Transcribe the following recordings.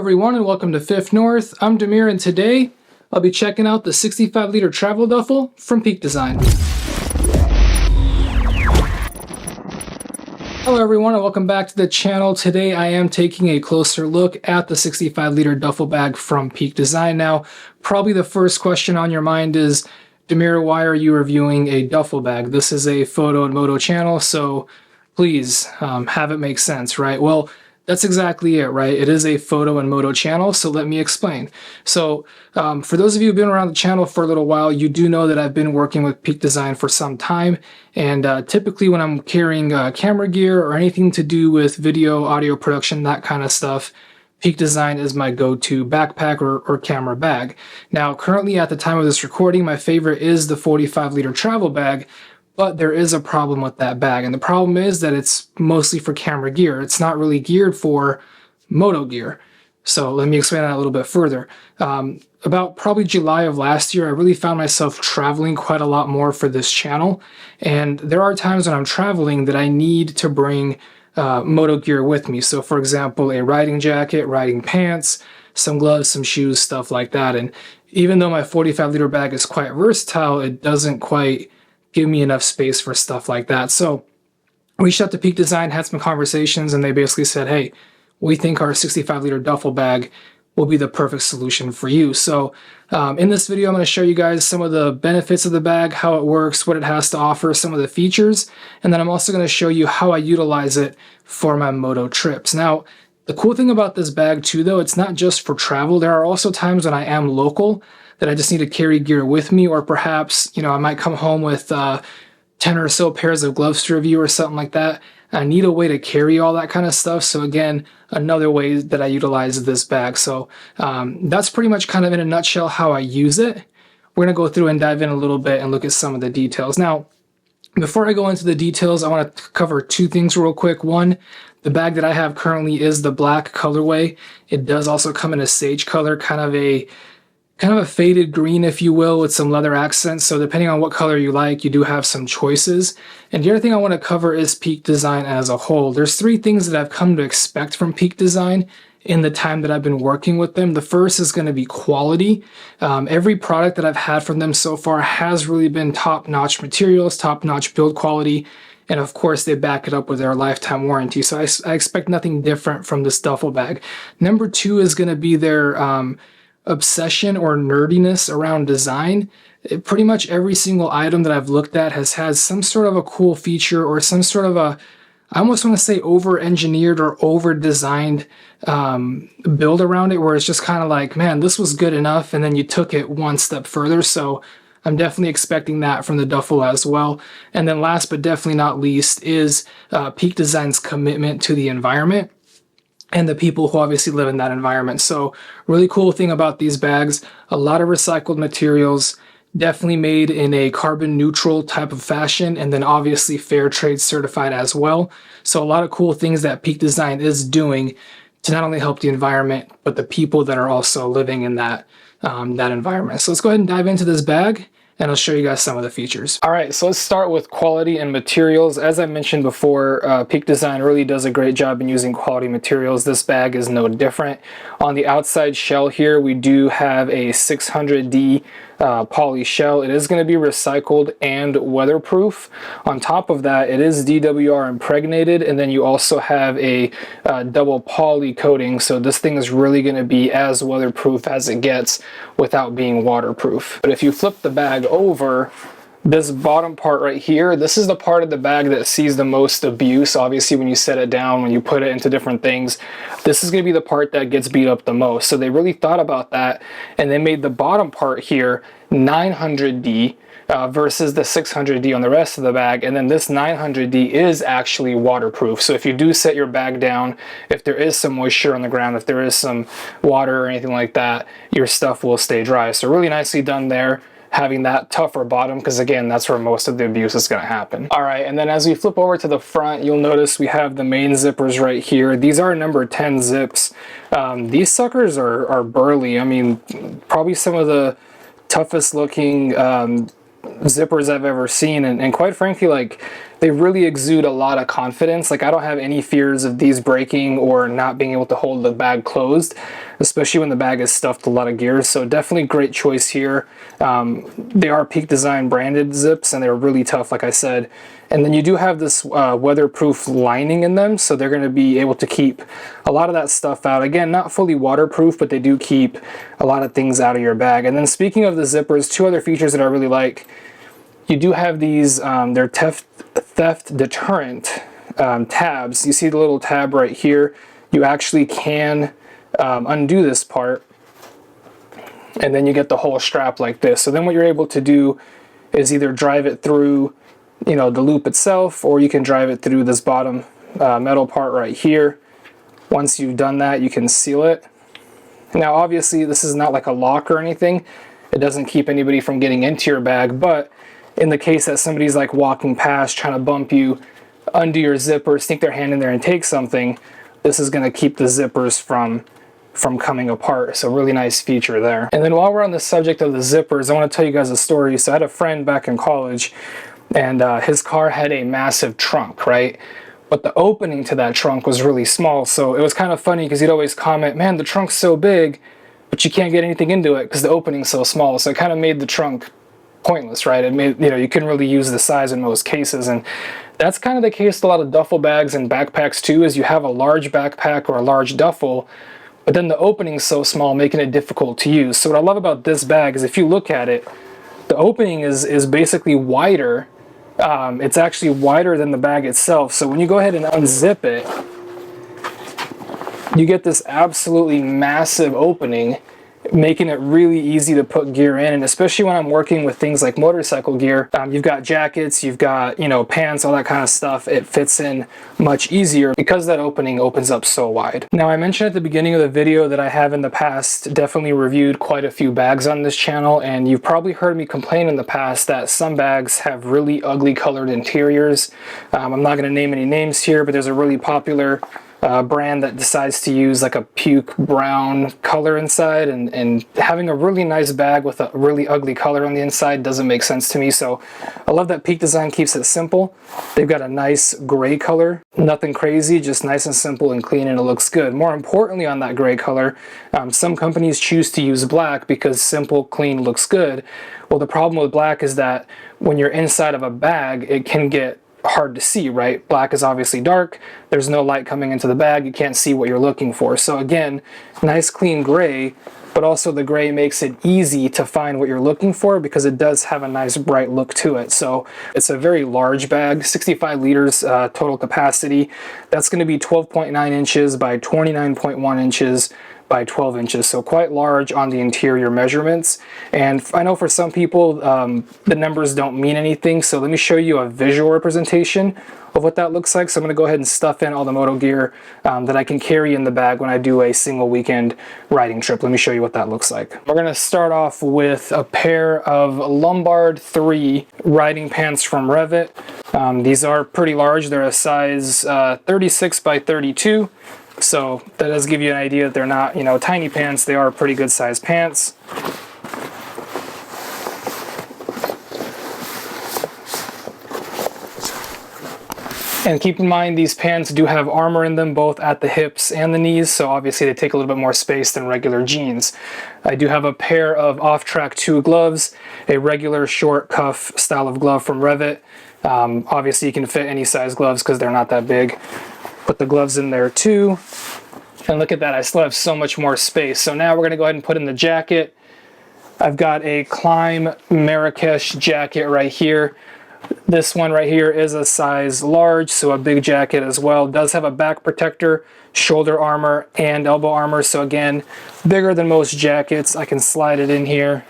everyone, and welcome to Fifth North. I'm Demir, and today I'll be checking out the 65-liter travel duffel from Peak Design. Hello everyone, and welcome back to the channel. Today I am taking a closer look at the 65-liter duffel bag from Peak Design. Now, probably the first question on your mind is, Demir, why are you reviewing a duffel bag? This is a photo and moto channel, so please have it make sense, right? Well, that's exactly it, right? It is a photo and moto channel, so let me explain. So for those of you who've been around the channel for a little while, you do know that I've been working with Peak Design for some time, and typically when I'm carrying camera gear or anything to do with video, audio production, that kind of stuff, Peak Design is my go-to backpack or camera bag. Now, currently at the time of this recording, my favorite is the 45-liter travel bag, but there is a problem with that bag, and the problem is that it's mostly for camera gear. It's not really geared for moto gear. So let me explain that a little bit further. About probably July of last year, I really found myself traveling quite a lot more for this channel, and there are times when I'm traveling that I need to bring moto gear with me. So for example, a riding jacket, riding pants, some gloves, some shoes, stuff like that. And even though my 45-liter bag is quite versatile, it doesn't quite give me enough space for stuff like that. So we reached out to Peak Design, had some conversations, and they basically said, hey, we think our 65-liter duffel bag will be the perfect solution for you. So in this video, I'm going to show you guys some of the benefits of the bag, how it works, what it has to offer, some of the features, and then I'm also going to show you how I utilize it for my moto trips. Now, the cool thing about this bag too, though, it's not just for travel. There are also times when I am local that I just need to carry gear with me, or perhaps, I might come home with 10 or so pairs of gloves to review or something like that. I need a way to carry all that kind of stuff. So again, another way that I utilize this bag. So that's pretty much kind of in a nutshell how I use it. We're going to go through and dive in a little bit and look at some of the details. Now, before I go into the details, I want to cover two things real quick. One, the bag that I have currently is the black colorway. It does also come in a sage color, kind of a faded green, if you will, with some leather accents. So depending on what color you like, you do have some choices. And the other thing I want to cover is Peak Design as a whole. There's three things that I've come to expect from Peak Design in the time that I've been working with them. The first is going to be quality. Every product that I've had from them so far has really been top-notch materials, top-notch build quality, and of course they back it up with their lifetime warranty. So I expect nothing different from this duffel bag. Number two is going to be their obsession or nerdiness around design. Pretty much every single item that I've looked at has had some sort of a cool feature or some sort of I almost want to say over-engineered or over-designed build around it, where it's just kind of like, man, this was good enough, and then you took it one step further. So I'm definitely expecting that from the duffel as well. And then last but definitely not least is Peak Design's commitment to the environment and the people who obviously live in that environment. So really cool thing about these bags, a lot of recycled materials, definitely made in a carbon neutral type of fashion, and then obviously fair trade certified as well. So a lot of cool things that Peak Design is doing to not only help the environment, but the people that are also living in that environment. So let's go ahead and dive into this bag, and I'll show you guys some of the features. All right, so let's start with quality and materials. As I mentioned before, Peak Design really does a great job in using quality materials. This bag is no different. On the outside shell here, we do have a 600D poly shell. It is going to be recycled and weatherproof. On top of that, it is DWR impregnated, and then you also have a double poly coating, so this thing is really going to be as weatherproof as it gets without being waterproof. But if you flip the bag over, this bottom part right here, this is the part of the bag that sees the most abuse. Obviously, when you set it down, when you put it into different things, this is going to be the part that gets beat up the most. So they really thought about that, and they made the bottom part here 900D versus the 600D on the rest of the bag. And then this 900D is actually waterproof. So if you do set your bag down, if there is some moisture on the ground, if there is some water or anything like that, your stuff will stay dry. So really nicely done there, having that tougher bottom, because again, that's where most of the abuse is going to happen. All right, and then as we flip over to the front, you'll notice we have the main zippers right here. These are number 10 zips. These suckers are burly. I mean, probably some of the toughest looking zippers I've ever seen, and quite frankly, like, they really exude a lot of confidence. Like I don't have any fears of these breaking or not being able to hold the bag closed, especially when the bag is stuffed with a lot of gear. So definitely great choice here. They are Peak Design branded zips and they're really tough, like I said. And then you do have this weatherproof lining in them, so they're going to be able to keep a lot of that stuff out. Again, not fully waterproof, but they do keep a lot of things out of your bag. And then speaking of the zippers, two other features that I really like. You do have these, they're theft deterrent tabs. You see the little tab right here. You actually can undo this part, and then you get the whole strap like this. So then what you're able to do is either drive it through, you know, the loop itself, or you can drive it through this bottom metal part right here. Once you've done that, you can seal it. Now obviously this is not like a lock or anything. It doesn't keep anybody from getting into your bag, but in the case that somebody's like walking past trying to bump you, undo your zipper, stick their hand in there and take something, this is going to keep the zippers from coming apart. So really nice feature there. And then while we're on the subject of the zippers, I want to tell you guys a story. So I had a friend back in college, and his car had a massive trunk, right? But the opening to that trunk was really small. So it was kind of funny because he'd always comment, man, the trunk's so big, but you can't get anything into it because the opening's so small. So it kind of made the trunk pointless, right? It made, you know, you couldn't really use the size in most cases. And that's kind of the case with a lot of duffel bags and backpacks too, is you have a large backpack or a large duffel, but then the opening's so small, making it difficult to use. So what I love about this bag is if you look at it, the opening is basically wider. It's actually wider than the bag itself. So when you go ahead and unzip it, you get this absolutely massive opening, making it really easy to put gear in. And especially when I'm working with things like motorcycle gear, you've got jackets, you've got, you know, pants, all that kind of stuff. It fits in much easier because that opening opens up so wide. Now I mentioned at the beginning of the video that I have in the past definitely reviewed quite a few bags on this channel, and you've probably heard me complain in the past that some bags have really ugly colored interiors. I'm not going to name any names here, but there's a really popular brand that decides to use like a puke brown color inside, and having a really nice bag with a really ugly color on the inside doesn't make sense to me. So I love that Peak Design keeps it simple. They've got a nice gray color, nothing crazy, just nice and simple and clean, and it looks good. More importantly, on that gray color, some companies choose to use black because simple, clean looks good. Well, the problem with black is that when you're inside of a bag, it can get hard to see, right? Black is obviously dark, there's no light coming into the bag, you can't see what you're looking for. So again, nice clean gray, but also the gray makes it easy to find what you're looking for because it does have a nice bright look to it. So it's a very large bag, 65 liters total capacity. That's going to be 12.9 inches by 29.1 inches by 12 inches, so quite large on the interior measurements. And I know for some people the numbers don't mean anything, so let me show you a visual representation of what that looks like. So I'm going to go ahead and stuff in all the moto gear that I can carry in the bag when I do a single weekend riding trip. Let me show you what that looks like. We're going to start off with a pair of Lombard 3 riding pants from Revit. These are pretty large, they're a size 36 by 32. So that does give you an idea that they're not, you know, tiny pants. They are pretty good sized pants. And keep in mind, these pants do have armor in them, both at the hips and the knees, so obviously they take a little bit more space than regular jeans. I do have a pair of Off-Track 2 gloves, a regular short cuff style of glove from Revit. Obviously you can fit any size gloves because they're not that big. Put the gloves in there too. And look at that, I still have so much more space. So now we're going to go ahead and put in the jacket. I've got a Climb Marrakesh jacket right here. This one right here is a size large, so a big jacket as well. It does have a back protector, shoulder armor, and elbow armor. So again, bigger than most jackets. I can slide it in here.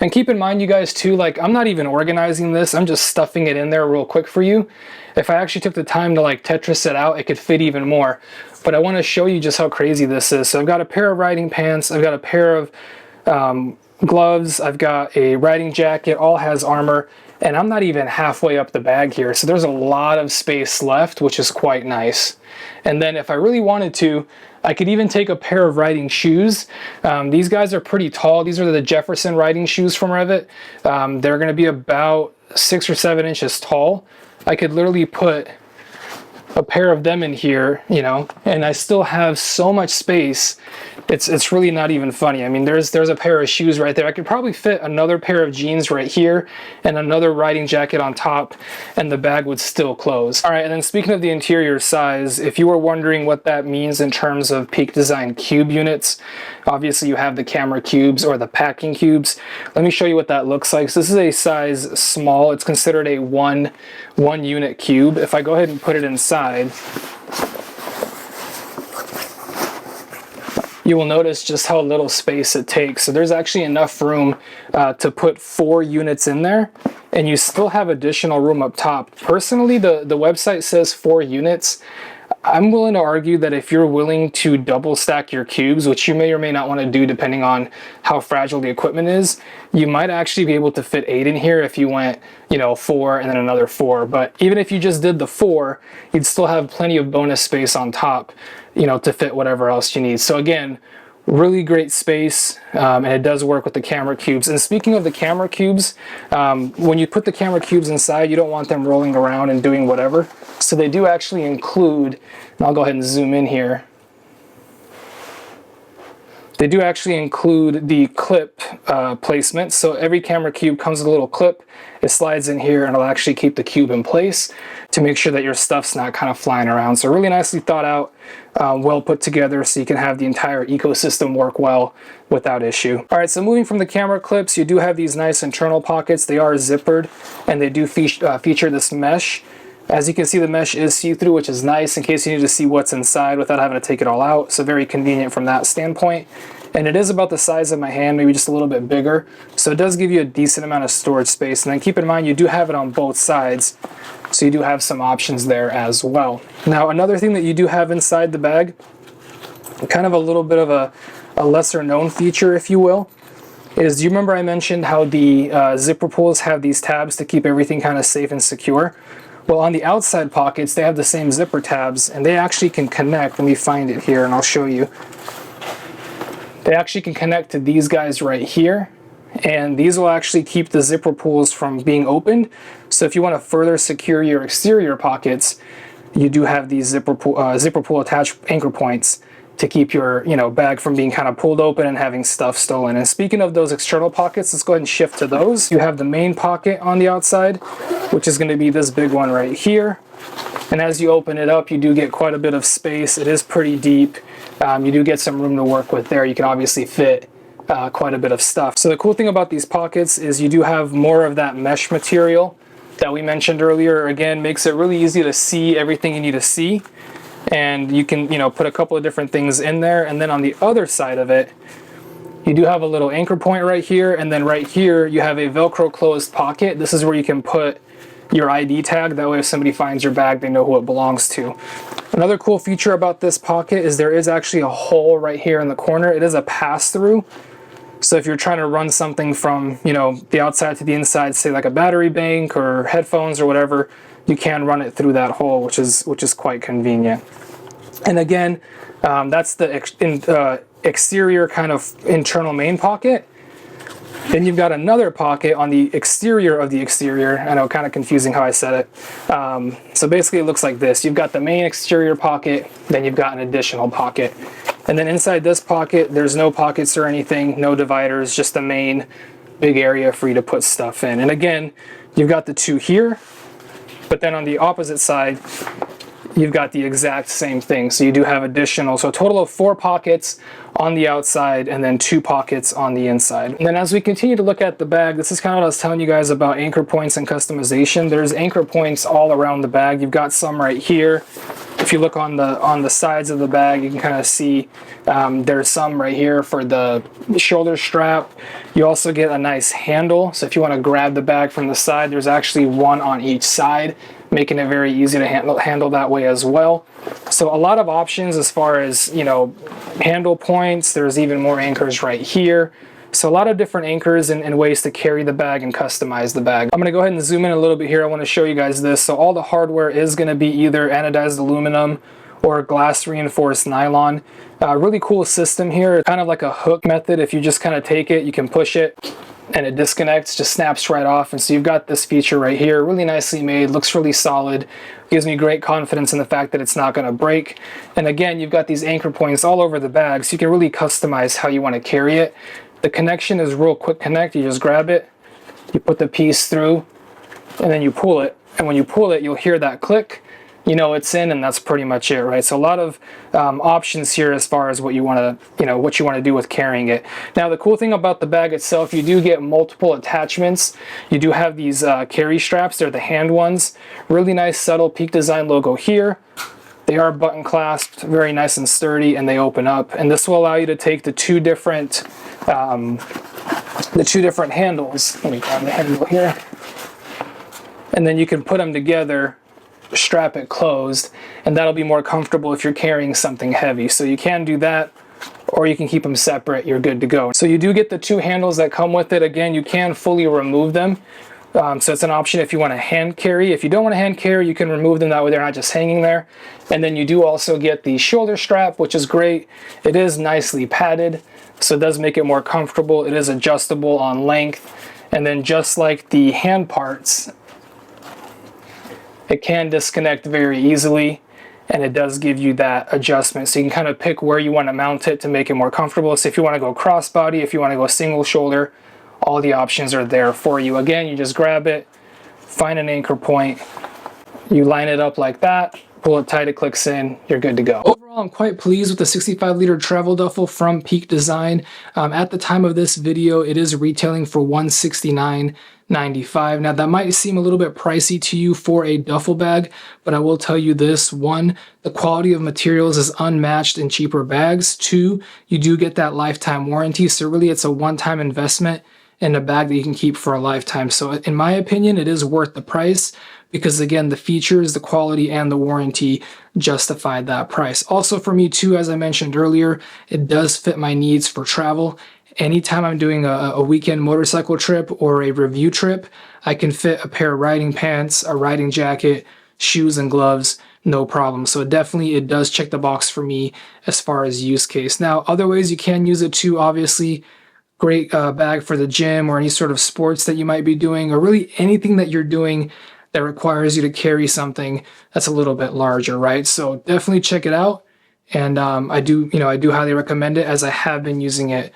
And keep in mind, you guys too, like, I'm not even organizing this, I'm just stuffing it in there real quick for you. If I actually took the time to like Tetris it out, it could fit even more. But I want to show you just how crazy this is. So I've got a pair of riding pants, I've got a pair of gloves, I've got a riding jacket, all has armor, and I'm not even halfway up the bag here, so there's a lot of space left, which is quite nice. And then if I really wanted to, I could even take a pair of riding shoes. These guys are pretty tall. These are the Jefferson riding shoes from Revit. They're going to be about 6 or 7 inches tall. I could literally put a pair of them in here, you know, and I still have so much space. It's really not even funny. I mean, there's a pair of shoes right there. I could probably fit another pair of jeans right here and another riding jacket on top, and the bag would still close. All right, and then speaking of the interior size, if you were wondering what that means in terms of Peak Design cube units, obviously you have the camera cubes or the packing cubes. Let me show you what that looks like. So this is a size small. It's considered a one unit cube. If I go ahead and put it inside, you will notice just how little space it takes. So there's actually enough room to put 4 units in there, and you still have additional room up top. Personally, the website says 4 units. I'm willing to argue that if you're willing to double stack your cubes, which you may or may not want to do depending on how fragile the equipment is, you might actually be able to fit 8 in here if you went, you know, 4 and then another 4. But even if you just did the 4, you'd still have plenty of bonus space on top, you know, to fit whatever else you need. So again, really great space, and it does work with the camera cubes. And speaking of the camera cubes, when you put the camera cubes inside, you don't want them rolling around and doing whatever. So they do actually include, and I'll go ahead and zoom in here, they do actually include the clip placement. So every camera cube comes with a little clip. It slides in here and it'll actually keep the cube in place to make sure that your stuff's not kind of flying around. So really nicely thought out, well put together, so you can have the entire ecosystem work well without issue. All right, so moving from the camera clips, you do have these nice internal pockets. They are zippered, and they do feature this mesh. As you can see, the mesh is see-through, which is nice in case you need to see what's inside without having to take it all out. So very convenient from that standpoint. And it is about the size of my hand, maybe just a little bit bigger. So it does give you a decent amount of storage space. And then keep in mind, you do have it on both sides, so you do have some options there as well. Now, another thing that you do have inside the bag, kind of a little bit of a lesser known feature, if you will, is, do you remember I mentioned how the zipper pulls have these tabs to keep everything kind of safe and secure? Well, on the outside pockets, they have the same zipper tabs, and they actually can connect. Let me find it here and I'll show you. They actually can connect to these guys right here, and these will actually keep the zipper pulls from being opened. So if you want to further secure your exterior pockets, you do have these zipper pull attached anchor points to keep your, you know, bag from being kind of pulled open and having stuff stolen. And speaking of those external pockets, let's go ahead and shift to those. You have the main pocket on the outside, which is going to be this big one right here. And as you open it up, you do get quite a bit of space. It is pretty deep. You do get some room to work with there. You can obviously fit quite a bit of stuff. So the cool thing about these pockets is you do have more of that mesh material that we mentioned earlier. Again, makes it really easy to see everything you need to see. And you can, you know, put a couple of different things in there. And then on the other side of it, you do have a little anchor point right here. And then right here, you have a Velcro closed pocket. This is where you can put your ID tag. That way, if somebody finds your bag, they know who it belongs to. Another cool feature about this pocket is there is actually a hole right here in the corner. It is a pass-through. So if you're trying to run something from, you know, the outside to the inside, say like a battery bank or headphones or whatever, you can run it through that hole, which is quite convenient. And again, that's the exterior kind of internal main pocket. Then you've got another pocket on the exterior of the exterior. I know, kind of confusing how I said it. So basically it looks like this. You've got the main exterior pocket, then you've got an additional pocket. And then inside this pocket, there's no pockets or anything, no dividers, just the main big area for you to put stuff in. And again, you've got the two here, but then on the opposite side, you've got the exact same thing. So you do have additional, so a total of 4 pockets on the outside and then 2 pockets on the inside. And then as we continue to look at the bag, this is kind of what I was telling you guys about anchor points and customization. There's anchor points all around the bag. You've got some right here. If you look on the sides of the bag, you can kind of see there's some right here for the shoulder strap. You also get a nice handle. So if you want to grab the bag from the side, there's actually one on each side, making it very easy to handle that way as well. So a lot of options as far as, you know, handle points. There's even more anchors right here. So a lot of different anchors and ways to carry the bag and customize the bag. I'm going to go ahead and zoom in a little bit here. I want to show you guys this. So all the hardware is going to be either anodized aluminum or glass reinforced nylon. Really cool system here, kind of like a hook method. If you just kind of take it, you can push it and it disconnects, just snaps right off. And so you've got this feature right here, really nicely made, looks really solid, gives me great confidence in the fact that it's not going to break. And again, you've got these anchor points all over the bag, so you can really customize how you want to carry it. The connection is real quick connect. You just grab it, you put the piece through, and then you pull it. And when you pull it, you'll hear that click. You know it's in, and that's pretty much it, right? So a lot of options here as far as what you want to, do with carrying it. Now, the cool thing about the bag itself, you do get multiple attachments. You do have these carry straps. They're the hand ones. Really nice, subtle Peak Design logo here. They are button clasped, very nice and sturdy, and they open up. And this will allow you to take the two different handles. Let me grab the handle here. And then you can put them together, strap it closed, and that'll be more comfortable if you're carrying something heavy. So you can do that, or you can keep them separate. You're good to go. So you do get the two handles that come with it. Again, you can fully remove them. So it's an option if you want to hand carry. If you don't want to hand carry, you can remove them. That way they're not just hanging there. And then you do also get the shoulder strap, which is great. It is nicely padded, so it does make it more comfortable. It is adjustable on length. And then just like the hand parts, it can disconnect very easily, and it does give you that adjustment. So you can kind of pick where you want to mount it to make it more comfortable. So if you want to go crossbody, if you want to go single shoulder, all the options are there for you. Again, you just grab it, find an anchor point, you line it up like that, pull it tight, it clicks in, you're good to go. Overall, I'm quite pleased with the 65-liter travel duffel from Peak Design. At the time of this video, it is retailing for $169.95. Now, that might seem a little bit pricey to you for a duffel bag, but I will tell you this. One, the quality of materials is unmatched in cheaper bags. Two, you do get that lifetime warranty, so really it's a one-time investment in a bag that you can keep for a lifetime. So in my opinion, it is worth the price because, again, the features, the quality, and the warranty justify that price. Also for me too, as I mentioned earlier, it does fit my needs for travel. Anytime I'm doing a weekend motorcycle trip or a review trip, I can fit a pair of riding pants, a riding jacket, shoes, and gloves, no problem. So definitely it does check the box for me as far as use case. Now, other ways you can use it too, obviously, great bag for the gym or any sort of sports that you might be doing, or really anything that you're doing that requires you to carry something that's a little bit larger, right? So definitely check it out. And I do highly recommend it, as I have been using it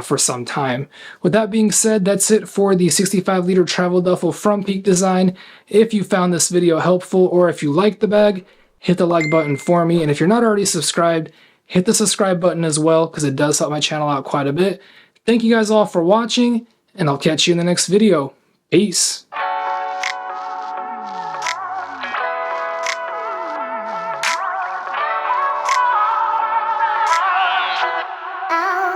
for some time. With that being said, that's it for the 65-liter travel duffel from Peak Design. If you found this video helpful, or if you liked the bag, hit the like button for me. And if you're not already subscribed, hit the subscribe button as well, because it does help my channel out quite a bit. Thank you guys all for watching, and I'll catch you in the next video. Peace. Oh.